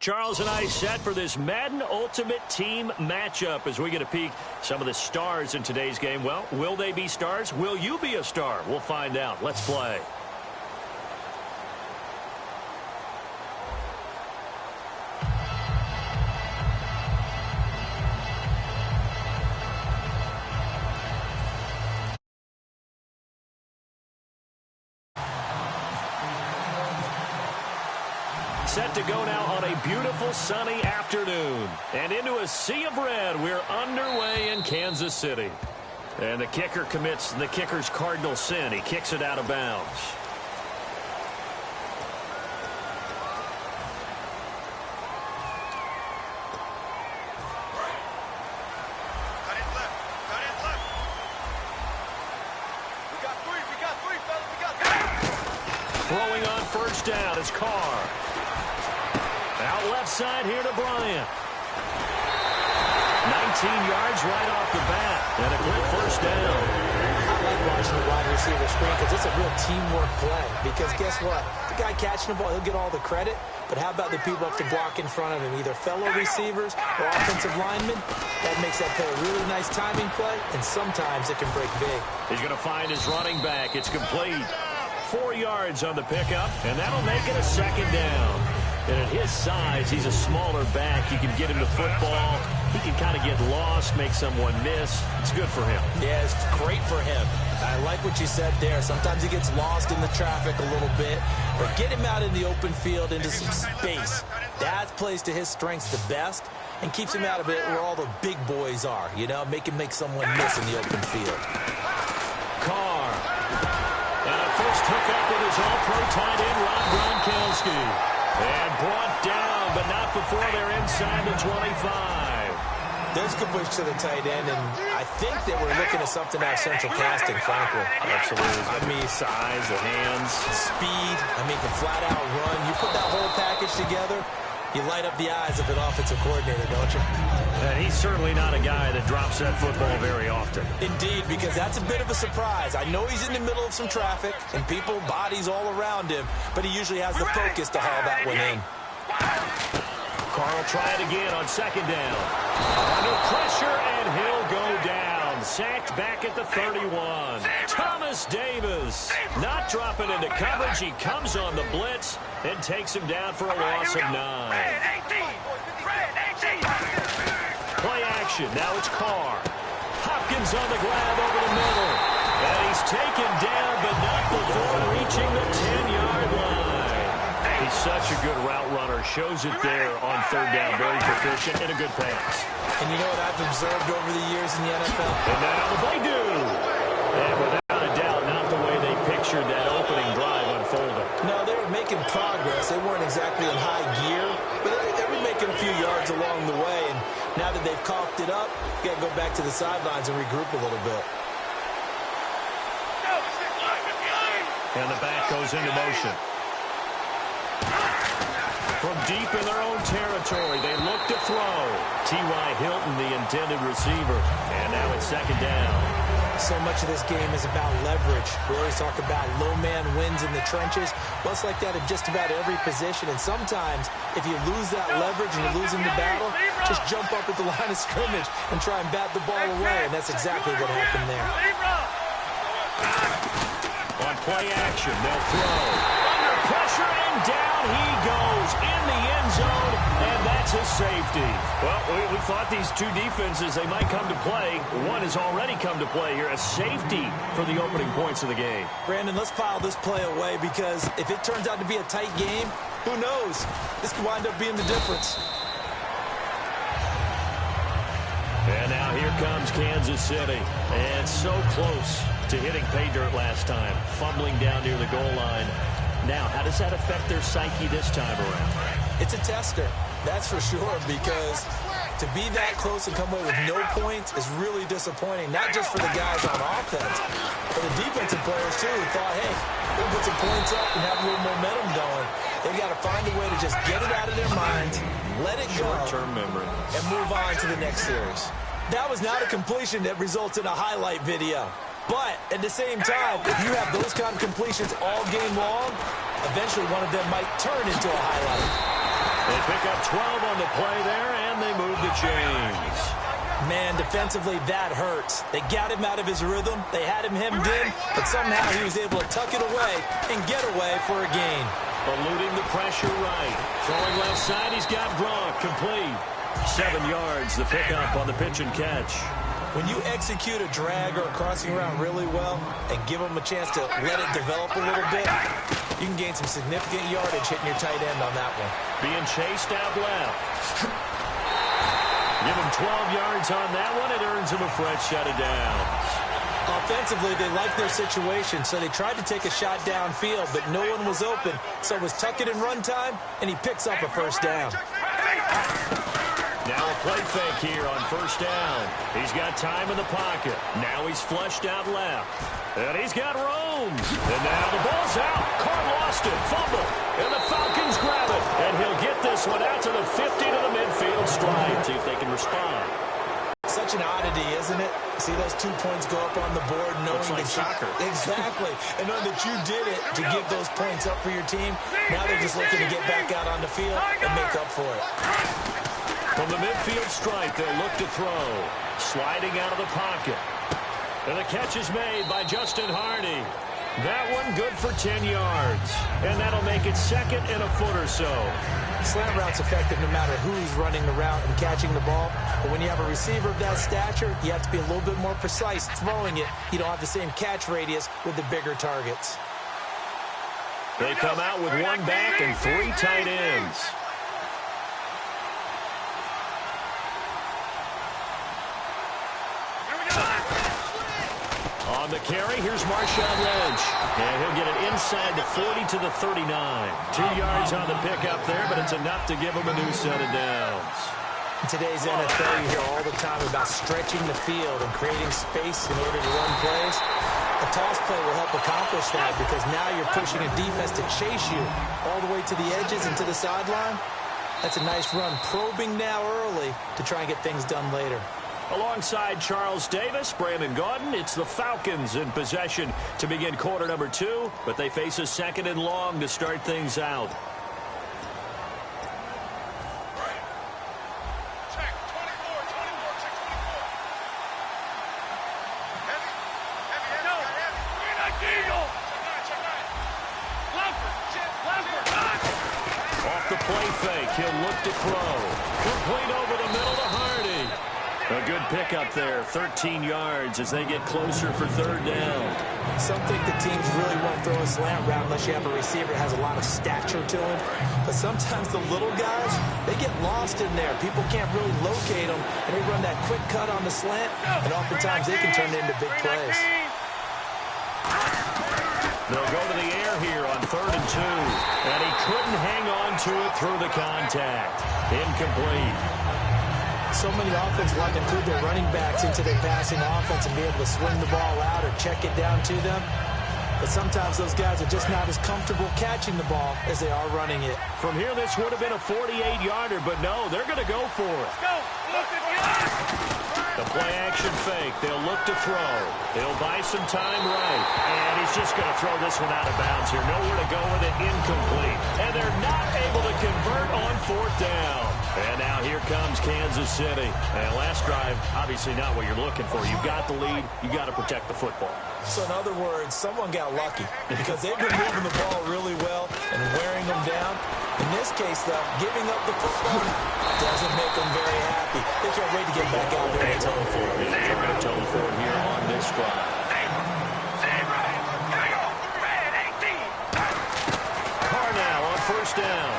Charles and I set for this Madden Ultimate Team matchup as we get a peek some of the stars in today's game. Well, will they be stars? Will you be a star? We'll find out. Let's play. Set to go now on a beautiful sunny afternoon. And into a sea of red, we're underway in Kansas City. And the kicker commits the kicker's cardinal sin. He kicks it out of bounds. Throwing on first down is Carr. Out left side here to Bryant. 19 yards right off the bat. And a quick first down. I like watching the wide receiver screen because it's a real teamwork play. Because guess what? The guy catching the ball, he'll get all the credit. But how about the people up to block in front of him? Either fellow receivers or offensive linemen. That makes that play a really nice timing play. And sometimes it can break big. He's going to find his running back. It's complete. 4 yards on the pickup. And that'll make it a second down. And at his size, he's a smaller back. You can get him to football. He can kind of get lost, make someone miss. It's good for him. Yeah, it's great for him. I like what you said there. Sometimes he gets lost in the traffic a little bit. But get him out in the open field into some space. That plays to his strengths the best and keeps him out of it where all the big boys are. You know, make him make someone miss in the open field. Carr. And a first hookup with his all-pro tight end, Rob Gronkowski. And brought down, but not before they're inside the 25. There's a good push to the tight end, and I think that we're looking at something out of central casting, frankly. Absolutely. I mean, size, the hands. Speed. I mean, can flat-out run. You put that whole package together, you light up the eyes of an offensive coordinator, don't you? And he's certainly not a guy that drops that football very often. Indeed, because that's a bit of a surprise. I know he's in the middle of some traffic and people, bodies all around him, but he usually has the focus to haul that one in. Carl try it again on second down. Under pressure, and he'll go down. Sacked back at the 31. Thomas Davis not dropping into coverage. He comes on the blitz and takes him down for a loss of 9. Play action. Now it's Carr. Hopkins on the grab over the middle. And he's taken down, but not before reaching the 10-yard line. He's such a good route runner. Shows it there on third down. Very proficient and a good pass. And you know what I've observed over the years in the NFL? And now they do. And without a doubt, not the way they pictured that opening drive unfolding. No, they were making progress. They weren't exactly in high gear, but they were making a few yards along the way. And now that they've coughed it up, you got to go back to the sidelines and regroup a little bit. And the back goes into motion. From deep in their own territory, they look to throw. T.Y. Hilton, the intended receiver. And now it's second down. So much of this game is about leverage. We always talk about low man wins in the trenches. Well, it's like that in just about every position. And sometimes, if you lose that leverage and you're losing the battle, just jump up at the line of scrimmage and try and bat the ball away. And that's exactly what happened there. On play action, they'll throw. Under pressure, and down he goes in the end zone, and that's his safety. Well, we thought these two defenses, they might come to play. One has already come to play here, a safety for the opening points of the game. Brandon, let's file this play away because if it turns out to be a tight game, who knows? This could wind up being the difference. And now here comes Kansas City, and so close to hitting pay dirt last time, fumbling down near the goal line. Now, how does that affect their psyche this time around? It's a tester, that's for sure, because to be that close and come away with no points is really disappointing, not just for the guys on offense, but the defensive players, too, who thought, hey, we'll put some points up and have a little momentum going. They've got to find a way to just get it out of their minds, let it go, short-term memory, and move on to the next series. That was not a completion that results in a highlight video. But at the same time, if you have those kind of completions all game long, eventually one of them might turn into a highlight. They pick up 12 on the play there, and they move the chains. Man, defensively, that hurts. They got him out of his rhythm. They had him hemmed in, but somehow he was able to tuck it away and get away for a gain. Eluding the pressure right. Throwing left side, he's got Gronk. Complete. 7 yards, the pickup on the pitch and catch. When you execute a drag or a crossing route really well and give them a chance to let it develop a little bit, you can gain some significant yardage hitting your tight end on that one. Being chased out left. Give him 12 yards on that one. It earns him a fresh set of downs. Offensively, they liked their situation, so they tried to take a shot downfield, but no one was open. So it was tuck it in run time, and he picks up a first down. Now a play fake here on first down. He's got time in the pocket. Now he's flushed out left. And he's got room. And now the ball's out. Carr lost it. Fumble. And the Falcons grab it. And he'll get this one out to the 50 to the midfield stripe. See if they can respond. Such an oddity, isn't it? See those 2 points go up on the board knowing Looks like soccer. Exactly. And knowing that you did it to give those points up for your team. Now they're just looking to get back out on the field and make up for it. From the midfield stripe, they'll look to throw. Sliding out of the pocket. And the catch is made by Justin Hardy. That one good for 10 yards. And that'll make it second and a foot or so. Slant route's effective no matter who's running the route and catching the ball. But when you have a receiver of that stature, you have to be a little bit more precise throwing it. You don't have the same catch radius with the bigger targets. They come out with one back and 3 tight ends. On the carry, here's Marshawn Lynch. And he'll get it inside the 40 to the 39. 2 yards on the pickup there, but it's enough to give him a new set of downs. In today's NFL, you hear all the time about stretching the field and creating space in order to run plays. A toss play will help accomplish that because now you're pushing a defense to chase you all the way to the edges and to the sideline. That's a nice run, probing now early to try and get things done later. Alongside Charles Davis, Brandon Gaudin, it's the Falcons in possession to begin quarter number 2, but they face a second and long to start things out. Off the play fake, he'll look to throw. Complete over the middle to Hardy. A good pickup there, 13 yards as they get closer for third down. Some think the teams really won't throw a slant route unless you have a receiver that has a lot of stature to him. But sometimes the little guys, they get lost in there. People can't really locate them, and they run that quick cut on the slant, and oftentimes they can turn it into big plays. They'll go to the air here on 3rd and 2. And he couldn't hang on to it through the contact. Incomplete. So many offenses like to include their running backs into their passing offense and be able to swing the ball out or check it down to them. But sometimes those guys are just not as comfortable catching the ball as they are running it. From here, this would have been a 48-yarder, but no, they're going to go for it. The play-action fake. They'll look to throw. They'll buy some time right. And he's just going to throw this one out of bounds here. Nowhere to go with it. Incomplete. And they're not able to convert on 4th down. And now here comes Kansas City. And last drive, obviously not what you're looking for. You've got the lead. You've got to protect the football. So in other words, someone got lucky because they've been moving the ball really well and wearing them down. In this case, though, giving up the football doesn't make them very happy. They can't wait to get back out there and tone for it. They're going to tone for it here on this drive. Carr now on 1st down.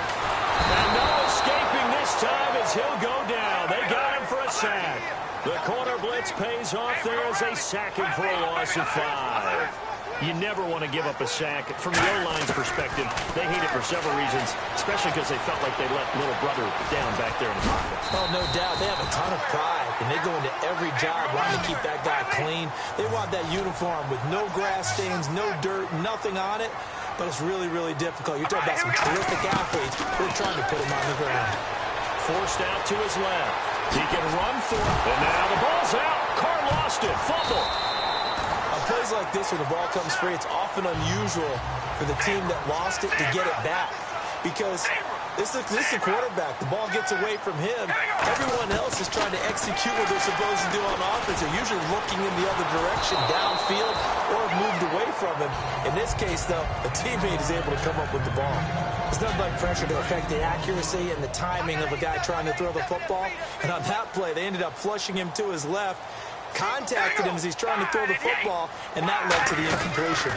And no escaping this time as he'll go down. They got him for a sack. The corner blitz pays off there as they sack him for a loss of 5. You never want to give up a sack. From the O-line's perspective, they hate it for several reasons, especially because they felt like they let little brother down back there in the pocket. Oh, no doubt. They have a ton of pride, and they go into every job wanting to keep that guy clean. They want that uniform with no grass stains, no dirt, nothing on it. But it's really, really difficult. You're talking about some terrific athletes. They're trying to put him on the ground. Forced out to his left. He can run for it. And now the ball's out. Carr lost it. Fumble. On plays like this where the ball comes free, it's often unusual for the team that lost it to get it back. Because This is the quarterback. The ball gets away from him. Everyone else is trying to execute what they're supposed to do on offense. They're usually looking in the other direction, downfield, or moved away from him. In this case, though, a teammate is able to come up with the ball. There's nothing like pressure to affect the accuracy and the timing of a guy trying to throw the football. And on that play, they ended up flushing him to his left, contacted him as he's trying to throw the football, and that led to the incompletion.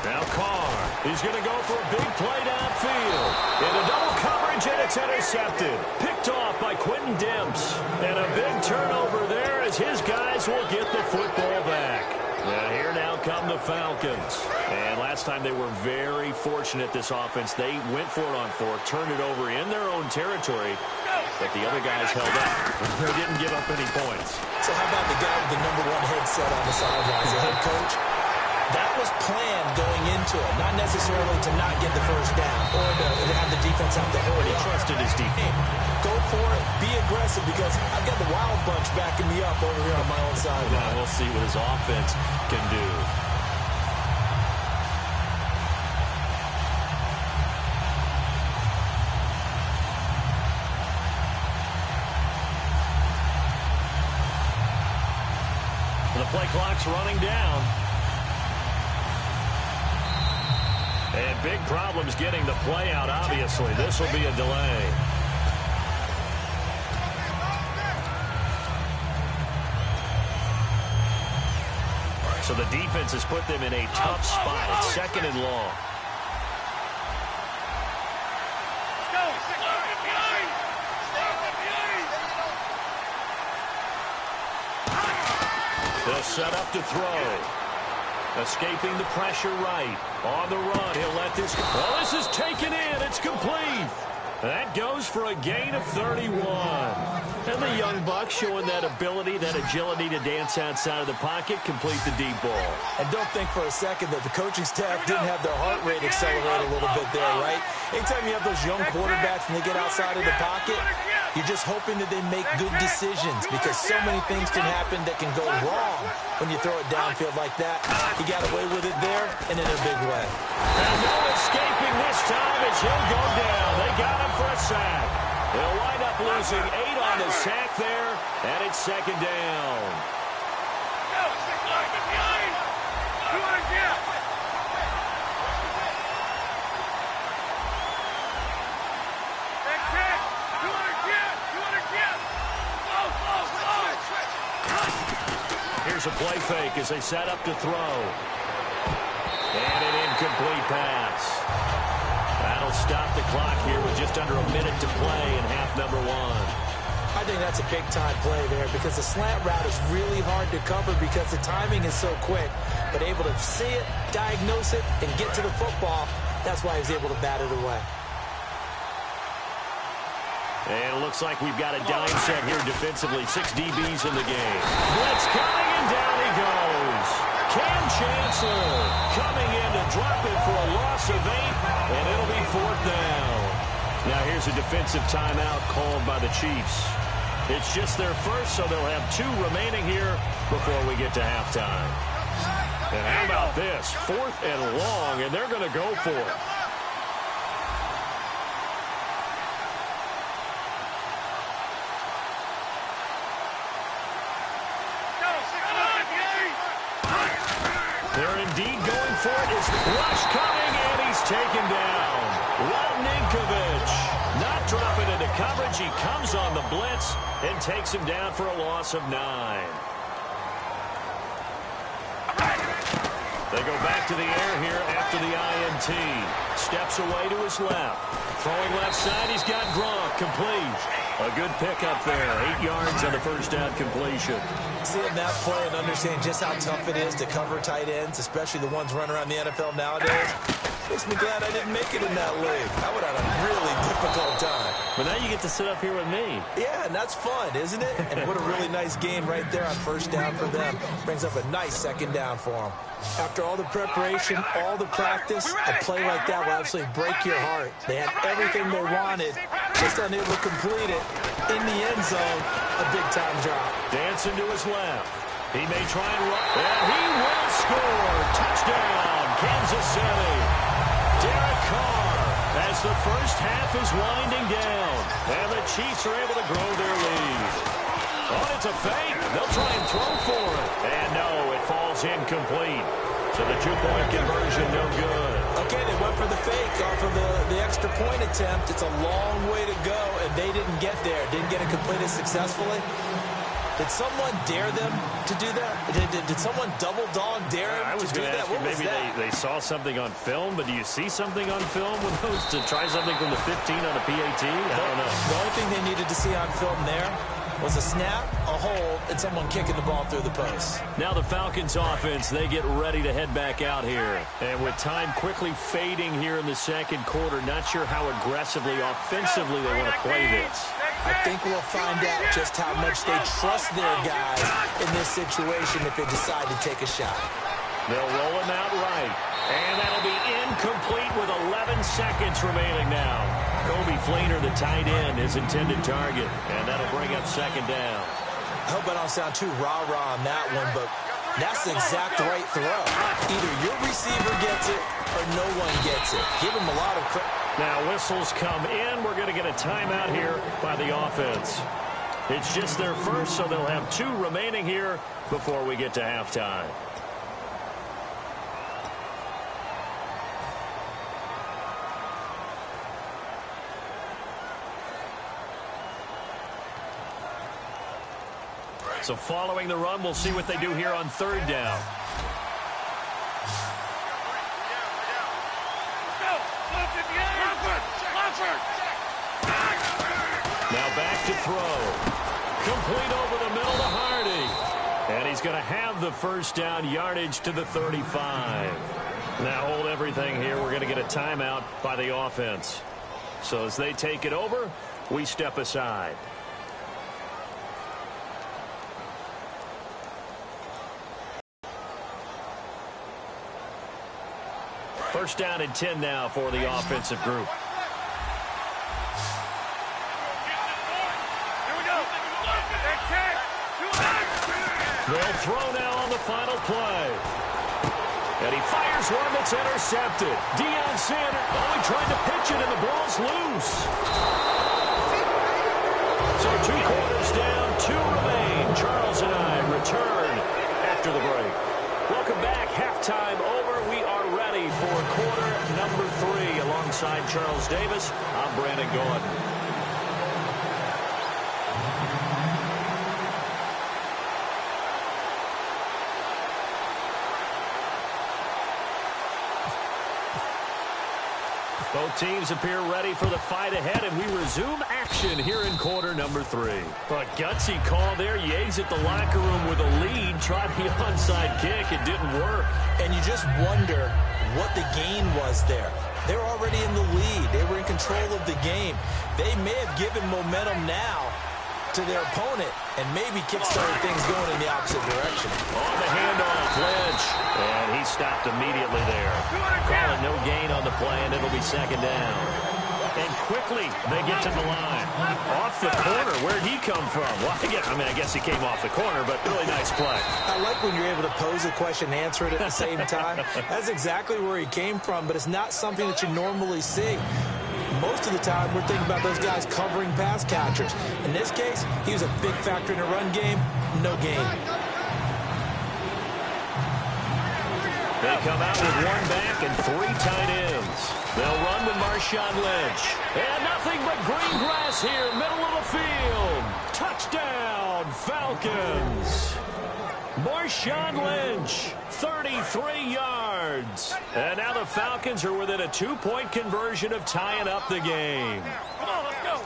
Now Carr, he's going to go for a big play downfield. In a double coverage, and it's intercepted. Picked off by Quentin Demps. And a big turnover there as his guys will get the football back. Now here now come the Falcons. And last time they were very fortunate, this offense. They went for it on fourth, turned it over in their own territory. But the other guys held up. They didn't give up any points. So how about the guy with the #1 headset on the sidelines, the head coach? That was planned going into it, not necessarily to not get the first down or to have the defense have to hurry. He trusted his defense. Go for it, be aggressive, because I've got the Wild Bunch backing me up over here on my own side. Now we'll see what his offense can do. The play clock's running down. And big problems getting the play out, obviously. This will be a delay. So the defense has put them in a tough spot. It's 2nd and long. They'll set up to throw. Escaping the pressure right. On the run, he'll let this go. Well, this is taken in. It's complete. That goes for a gain of 31. And the young buck showing that ability, that agility to dance outside of the pocket, complete the deep ball. And don't think for a second that the coaching staff didn't have their heart rate accelerate a little bit there, right? Anytime you have those young quarterbacks and they get outside of the pocket, you're just hoping that they make good decisions, because so many things can happen that can go wrong when you throw it downfield like that. He got away with it there and in a big way. And no escaping this time as he'll go down. They got him for a sack. They'll wind up losing 8 on the sack there, and it's 2nd down. Here's a play fake as they set up to throw. And an incomplete pass. That'll stop the clock here with just under a minute to play in half number 1. I think that's a big-time play there, because the slant route is really hard to cover because the timing is so quick. But able to see it, diagnose it, and get to the football, that's why he was able to bat it away. And it looks like we've got a dime set here defensively. 6 DBs in the game. Blitz coming, and down he goes. Cam Chancellor coming in to drop it for a loss of 8, and it'll be 4th down. Now here's a defensive timeout called by the Chiefs. It's just their first, so they'll have 2 remaining here before we get to halftime. And how about this? 4th and long, and they're going to go for it. They're indeed going for it. Is rush coming, and he's taken down. Ninkovich not dropping into coverage. He comes on the blitz and takes him down for a loss of 9. They go back to the air here after the INT. Steps away to his left. Throwing left side, he's got Gronk. Complete. A good pickup there. 8 yards on the first down completion. Seeing that play and understand just how tough it is to cover tight ends, especially the ones running around the NFL nowadays, makes me glad I didn't make it in that league. I would have a really difficult time. But now you get to sit up here with me. Yeah, and that's fun, isn't it? And what a really nice game right there on first down for them. Brings up a nice 2nd down for them. After all the preparation, all the practice, a play like that will absolutely break your heart. They had everything they wanted, just unable to complete it. In the end zone, a big-time drop. Dancing to his left. He may try and run. And he will score. Touchdown, Kansas City. Derek Carr as the first half is winding down. And the Chiefs are able to grow their lead. Oh, it's a fake. They'll try and throw for it. And no, it falls incomplete. So the two-point conversion, no good. Okay, they went for the fake off of the extra point attempt. It's a long way to go, and they didn't get there. Didn't get it completed successfully. Did someone dare them to do that? Did someone double-dog dare them to do that? What was maybe that? they saw something on film, but do you see something on film with those to try something from the 15 on a PAT? I don't know. The only thing they needed to see on film there was a snap, a hold, and someone kicking the ball through the post. Now the Falcons offense, they get ready to head back out here. And with time quickly fading here in the second quarter, not sure how aggressively, offensively they want to play this. I think we'll find out just how much they trust their guys in this situation if they decide to take a shot. They'll roll him out right. And that'll be incomplete with 11 seconds remaining now. Kobe Fleener, the tight end, his intended target. And that'll bring up second down. I hope I don't sound too rah-rah on that one, but that's the exact right throw. Either your receiver gets it or no one gets it. Give him a lot of credit. Now whistles come in. We're going to get a timeout here by the offense. It's just their first, so they'll have 2 remaining here before we get to halftime. So following the run, we'll see what they do here on third down. Now back to throw. Complete over the middle to Hardy. And he's going to have the first down, yardage to the 35. Now hold everything here. We're going to get a timeout by the offense. So as they take it over, we step aside. First down and 10 now for the offensive group. They'll throw now on the final play. And he fires one that's intercepted. Deion Sanders, he tried to pitch it and the ball's loose. So 2 quarters down, 2 remain. Charles and I return after the break. Welcome back. Halftime over. We are ready for quarter number 3. Alongside Charles Davis, I'm Brandon Gordon. Both teams appear ready for the fight ahead, and we resume action here in quarter number 3. But gutsy call there. You exit the locker room with a lead. Tried the onside kick. It didn't work. And you just wonder what the gain was there. They're already in the lead. They were in control of the game. They may have given momentum now to their opponent and maybe kickstarted things going in the opposite direction. On the handoff, Lynch. And he stopped immediately there. Calling no gain on the play, and it'll be second down. And quickly, they get to the line. Off the corner. Where'd he come from? Well, I guess he came off the corner, but really nice play. I like when you're able to pose a question and answer it at the same time. That's exactly where he came from, but it's not something that you normally see. Most of the time, we're thinking about those guys covering pass catchers. In this case, he was a big factor in the run game. No gain. They come out with 1 back and 3 tight ends. They'll run with Marshawn Lynch. And nothing but green grass here, middle of the field. Touchdown, Falcons. Marshawn Lynch, 33 yards. And now the Falcons are within a 2-point conversion of tying up the game. Come on, let's go.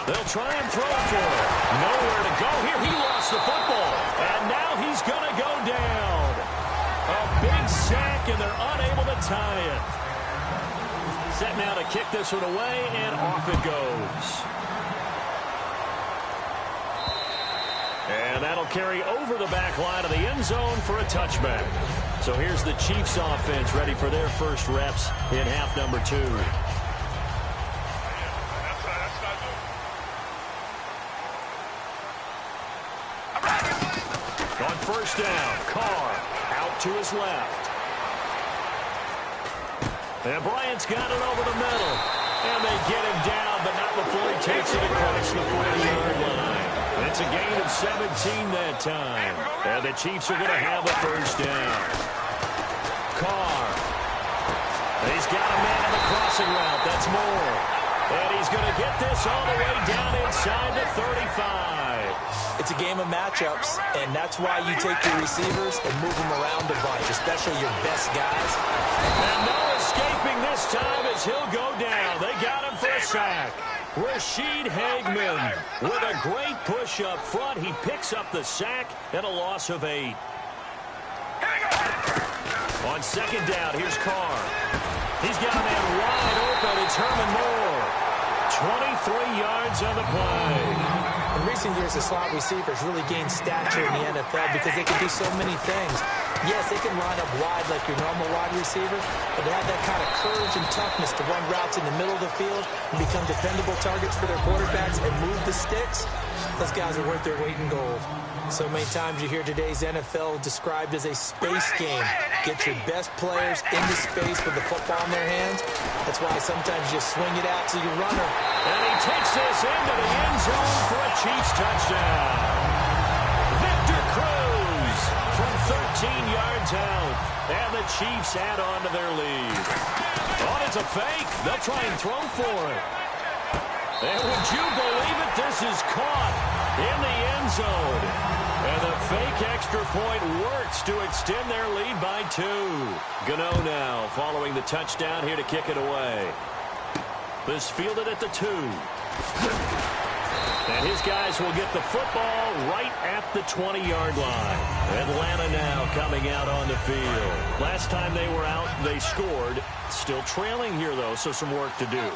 They'll try and throw for it. Nowhere to go here. He lost the football. And now he's going to go down. A big sack, and they're unable to tie it. Set now to kick this one away, and off it goes. And that'll carry over the back line of the end zone for a touchback. So here's the Chiefs offense ready for their first reps in half number 2. On first down, Carr out to his left. And Bryant's got it over the middle. And they get him down, but not before he takes it across the 40-yard line. It's a gain of 17 that time. And the Chiefs are going to have a first down. Carr. He's got a man in the crossing route. That's Moore. And he's going to get this all the way down inside the 35. It's a game of matchups, and that's why you take your receivers and move them around a bunch, especially your best guys. And no escaping this time as he'll go down. They got him for a sack. Rashid Hageman with a great push up front. He picks up the sack and a loss of 8. On second down, here's Carr. He's got a man wide open. It's Herman Moore. 23 yards on the play. In recent years, the slot receivers really gained stature in the NFL because they can do so many things. Yes, they can line up wide like your normal wide receiver, but they have that kind of courage and toughness to run routes in the middle of the field and become dependable targets for their quarterbacks and move the sticks. Those guys are worth their weight in gold. So many times you hear today's NFL described as a space game. Get your best players into space with the football in their hands. That's why sometimes you swing it out to your runner. And he takes this into the end zone for a Chiefs touchdown. Victor Cruz from 13 yards out. And the Chiefs add on to their lead. Oh, it's a fake. They'll try and throw for it. And would you believe it? This is caught in the end zone. And the fake extra point works to extend their lead by 2. Gano now following the touchdown here to kick it away. This fielded at the 2. And his guys will get the football right at the 20-yard line. Atlanta now coming out on the field. Last time they were out, they scored. Still trailing here, though, so some work to do.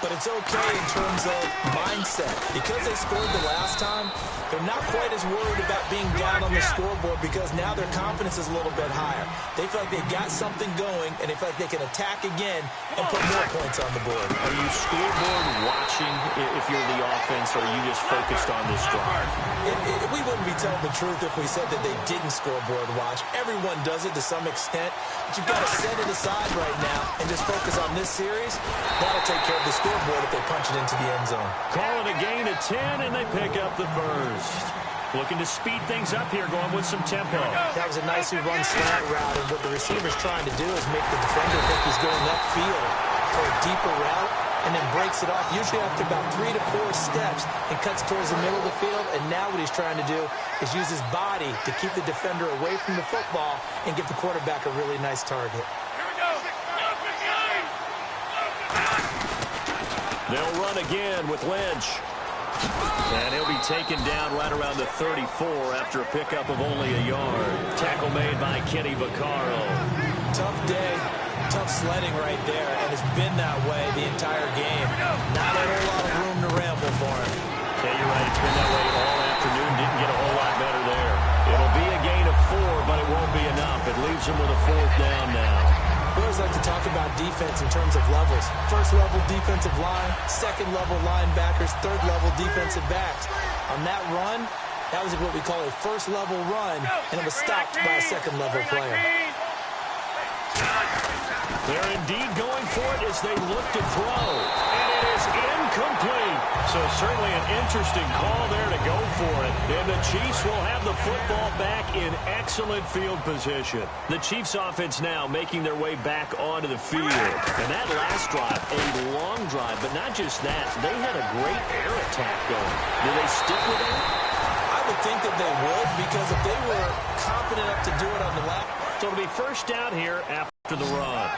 But it's okay in terms of mindset. Because they scored the last time, they're not quite as worried about being down on the scoreboard because now their confidence is a little bit higher. They feel like they've got something going, and they feel like they can attack again and put more points on the board. Are you scoreboard watching if you're the offense, or are you just focused on this drive? We wouldn't be telling the truth if we said that they didn't scoreboard watch. Everyone does it to some extent, but you've got to set it aside right now and just focus on this series. That'll take care of the scoreboard if they punch it into the end zone. Call it a gain of 10, and they pick up the first. Looking to speed things up here, going with some tempo. That was a nicely run slant route, and what the receiver's trying to do is make the defender think he's going upfield for a deeper route, and then breaks it off, usually after about 3 to 4 steps, and cuts towards the middle of the field. And now what he's trying to do is use his body to keep the defender away from the football and give the quarterback a really nice target. They'll run again with Lynch. And he'll be taken down right around the 34 after a pickup of only a yard. Tackle made by Kenny Vaccaro. Tough day, tough sledding right there, and it's been that way the entire game. Not a whole lot of room to ramble for him. Yeah, you're right. It's been that way all afternoon. Didn't get a whole lot better there. It'll be a gain of 4, but it won't be enough. It leaves him with a 4th down now. We always like to talk about defense in terms of levels. First level defensive line, second level linebackers, third level defensive backs. On that run, that was what we call a first level run, and it was stopped by a second level player. They're indeed going for it as they look to throw. And it is incomplete. So certainly an interesting call there to go for it. And the Chiefs will have the football back in excellent field position. The Chiefs offense now making their way back onto the field. And that last drive, a long drive, but not just that. They had a great air attack going. Do they stick with it? I would think that they would, because if they were confident enough to do it on the left. So it'll be first down here after the run.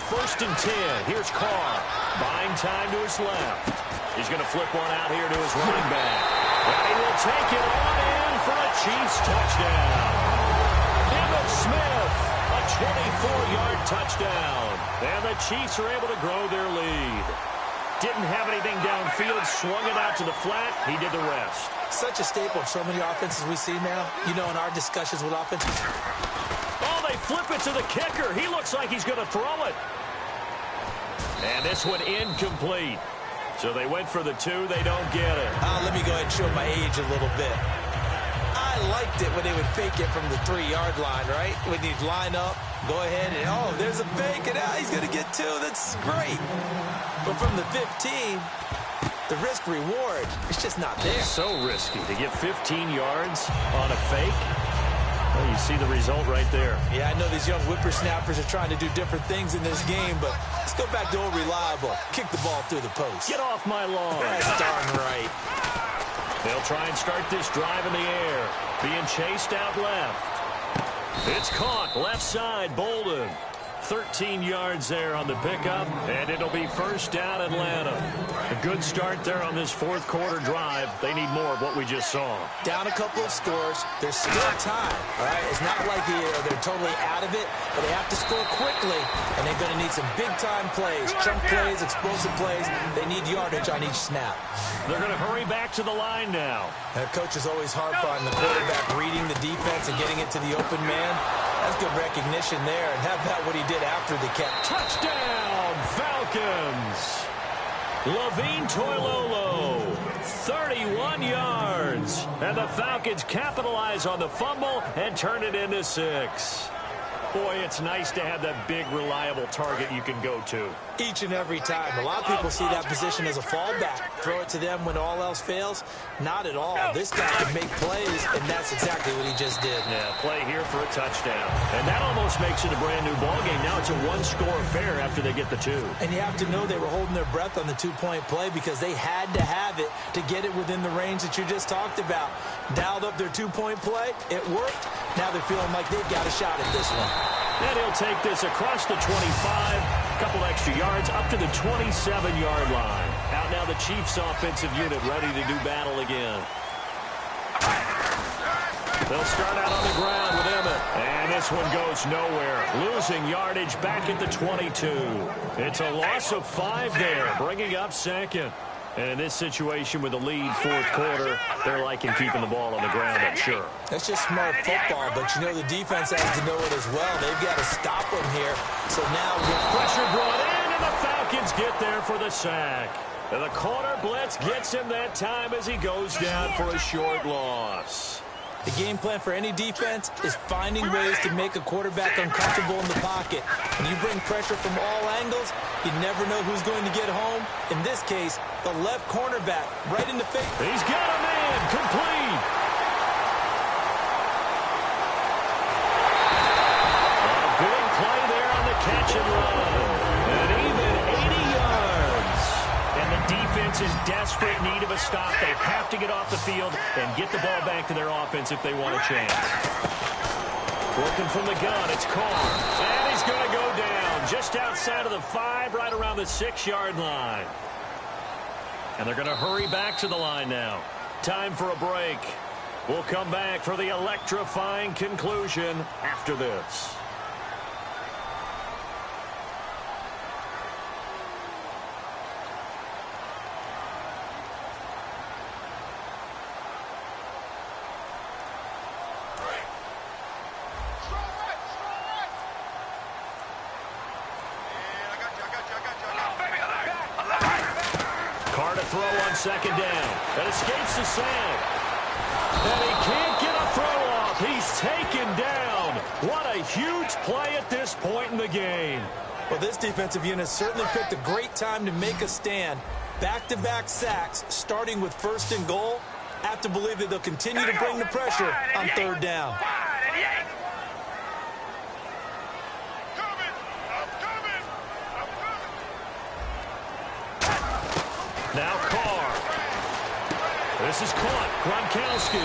First and 10. Here's Carr. Buying time to his left. He's going to flip one out here to his running back. And he will take it on in for a Chiefs touchdown. Emmitt Smith, a 24-yard touchdown. And the Chiefs are able to grow their lead. Didn't have anything downfield, swung it out to the flat. He did the rest. Such a staple of so many offenses we see now. You know, in our discussions with offenses. Oh, they flip it to the kicker. He looks like he's going to throw it. And this one incomplete. So they went for the 2. They don't get it. Let me go ahead and show my age a little bit. I liked it when they would fake it from the 3-yard line, right? When you'd line up, go ahead, and oh, there's a fake, and he's going to get 2. That's great. But from the 15, the risk-reward, it's just not there. So risky to get 15 yards on a fake. Well, you see the result right there. Yeah, I know these young whippersnappers are trying to do different things in this game, but let's go back to old reliable. Kick the ball through the post. Get off my lawn. That's darn right. They'll try and start this drive in the air. Being chased out left. It's caught left side. Bolden. 13 yards there on the pickup, and it'll be first down Atlanta. A good start there on this fourth quarter drive. They need more of what we just saw. Down a couple of scores. There's still time, all right? It's not like they're totally out of it, but they have to score quickly, and they're going to need some big-time plays, chunk plays, explosive plays. They need yardage on each snap. They're going to hurry back to the line now. Coaches always harp on the quarterback reading the defense and getting it to the open man. That's good recognition there, and how about what he did after the catch? Touchdown, Falcons! Levine Toilolo, 31 yards. And the Falcons capitalize on the fumble and turn it into 6. Boy, it's nice to have that big, reliable target you can go to. Each and every time. A lot of people see that position as a fallback. Throw it to them when all else fails. Not at all. This guy can make plays, and that's exactly what he just did. Yeah, play here for a touchdown. And that almost makes it a brand-new ballgame. Now it's a one-score affair after they get the 2. And you have to know they were holding their breath on the 2-point play because they had to have it to get it within the range that you just talked about. Dialed up their 2-point play. It worked. Now they're feeling like they've got a shot at this one. And he'll take this across the 25, a couple extra yards, up to the 27-yard line. Out now the Chiefs' offensive unit ready to do battle again. They'll start out on the ground with Emmett. And this one goes nowhere. Losing yardage back at the 22. It's a loss of 5 there, bringing up second. And in this situation with the lead fourth quarter, they're liking keeping the ball on the ground, I'm sure. That's just smart football, but you know the defense has to know it as well. They've got to stop them here. So now with pressure brought in, and the Falcons get there for the sack. And the corner blitz gets him that time as he goes down for a short loss. The game plan for any defense is finding ways to make a quarterback uncomfortable in the pocket. When you bring pressure from all angles, you never know who's going to get home. In this case, the left cornerback right in the face. He's got a man complete. A big play there on the catch and run. And even 80 yards. And the defense is desperate need of a stop. They have to get off the field and get the ball back to their offense if they want a chance. Working from the gun, it's Carr. And he's going to go down just outside of the 5, right around the 6-yard line. And they're going to hurry back to the line now. Time for a break. We'll come back for the electrifying conclusion after this. Second down. That escapes the sack. And he can't get a throw off. He's taken down. What a huge play at this point in the game. Well, this defensive unit certainly picked a great time to make a stand. Back-to-back sacks, starting with 1st and goal. I have to believe that they'll continue to bring the pressure on 3rd down. Now Carr. This is caught. Gronkowski.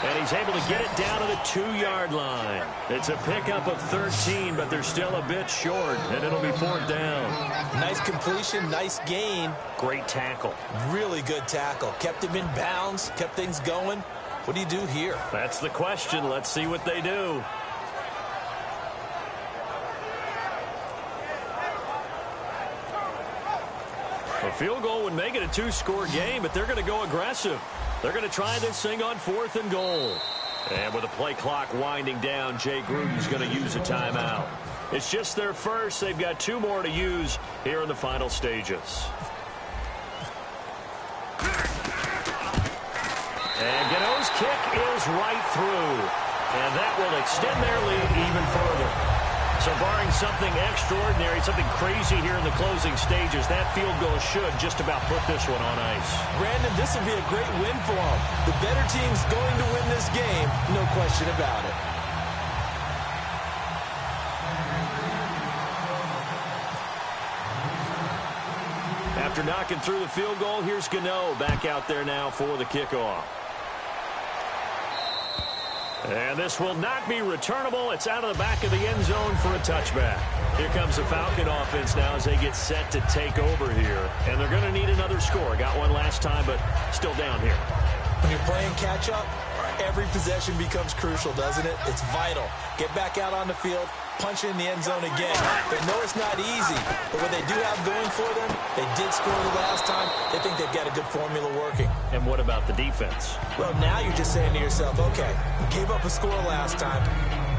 And he's able to get it down to the 2-yard line. It's a pickup of 13, but they're still a bit short, and it'll be 4th down. Nice completion, nice gain. Great tackle. Really good tackle. Kept him in bounds, kept things going. What do you do here? That's the question. Let's see what they do. A field goal would make it a 2-score game, but they're going to go aggressive. They're going to try this thing on 4th and goal. And with the play clock winding down, Jay Gruden's going to use a timeout. It's just their first. They've got 2 more to use here in the final stages. And Ganoski kick is right through. And that will extend their lead even further. So barring something extraordinary, something crazy here in the closing stages, that field goal should just about put this one on ice. Brandon, this will be a great win for them. The better team's going to win this game, no question about it. After knocking through the field goal, here's Gano back out there now for the kickoff. And this will not be returnable. It's out of the back of the end zone for a touchback. Here comes the Falcon offense now as they get set to take over here. And they're going to need another score. Got one last time, but still down here. When you're playing catch-up, every possession becomes crucial, doesn't it? It's vital. Get back out on the field, punch in the end zone again. They know it's not easy, but what they do have going for them, they did score the last time. They think they've got a good formula working. And what about the defense? Well, now you're just saying to yourself, okay, we gave up a score last time.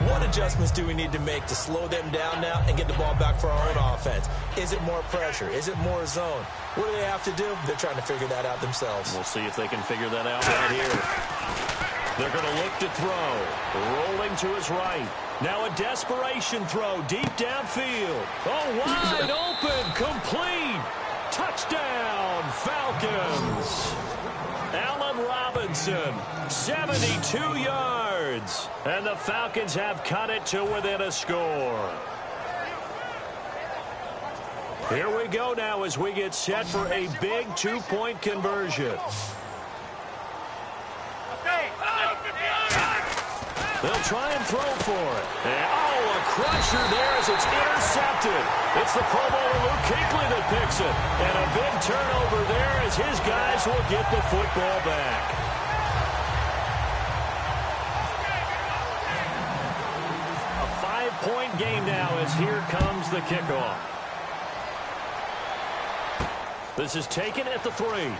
What adjustments do we need to make to slow them down now and get the ball back for our own offense? Is it more pressure? Is it more zone? What do they have to do? They're trying to figure that out themselves. We'll see if they can figure that out right here. They're going to look to throw. Rolling to his right. Now a desperation throw deep downfield. Oh, wide open. Complete. Touchdown, Falcons. Allen Robinson, 72 yards. And the Falcons have cut it to within a score. Here we go now as we get set for a big two-point conversion. They'll try and throw for it. And, a crusher there as it's intercepted. It's the Pro Bowler Luke Kuechly that picks it. And a big turnover there as his guys will get the football back. A 5-point game now as here comes the kickoff. This is taken at the 3.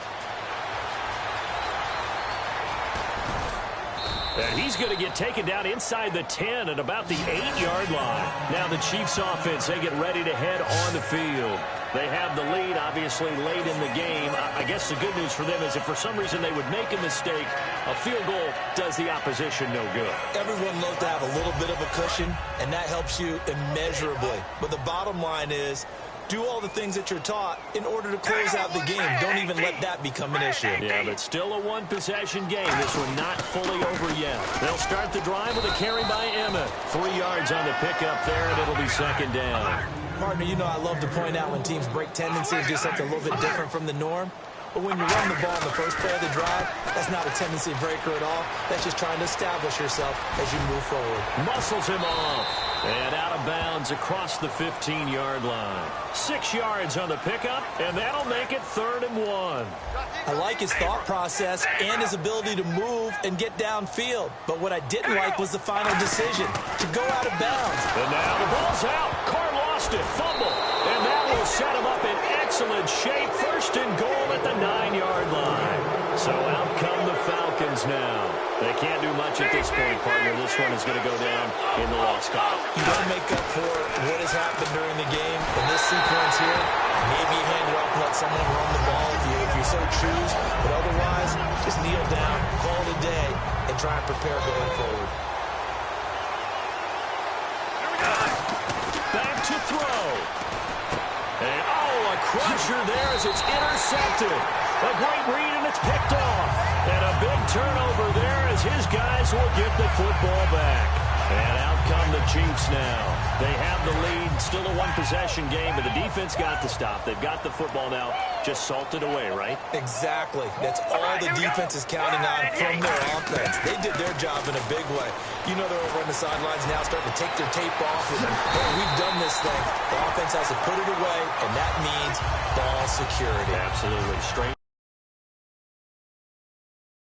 And he's going to get taken down inside the 10 at about the 8-yard line. Now the Chiefs offense, they get ready to head on the field. They have the lead, obviously, late in the game. I guess the good news for them is if for some reason they would make a mistake, a field goal does the opposition no good. Everyone loves to have a little bit of a cushion, and that helps you immeasurably. But the bottom line is, do all the things that you're taught in order to close out the game. Don't even let that become an issue. Yeah, but still a one-possession game. This one not fully over yet. They'll start the drive with a carry by Emmett. 3 yards on the pickup there, and it'll be second down. Partner, you know I love to point out when teams break tendency and do something a little bit different from the norm. But when you run the ball in the first play of the drive, that's not a tendency breaker at all. That's just trying to establish yourself as you move forward. Muscles him off. And out of bounds across the 15-yard line. 6 yards on the pickup, and that'll make it 3rd and 1. I like his thought process and his ability to move and get downfield. But what I didn't like was the final decision to go out of bounds. And now the ball's out. Carr lost it. Fumble. And that will set him up in excellent shape. 1st and goal at the 9-yard line. So out come the Falcons now. They can't do much at this point, partner. This one is going to go down in the loss column. You got to make up for what has happened during the game. In this sequence here, maybe you hand it off and let someone run the ball if you so choose. But otherwise, just kneel down, call it a day, and try and prepare going forward. Back to throw. And, a crusher there as it's intercepted. A great read, and it's picked off. And a big turnover there as his guys will get the football back. And out come the Chiefs now. They have the lead. Still a one-possession game, but the defense got the stop. They've got the football now. Just salted away, right? Exactly. That's all the defense is counting on from their offense. They did their job in a big way. You know they're over on the sidelines now starting to take their tape off. And, hey, we've done this thing. The offense has to put it away, and that means ball security. Absolutely. Straight.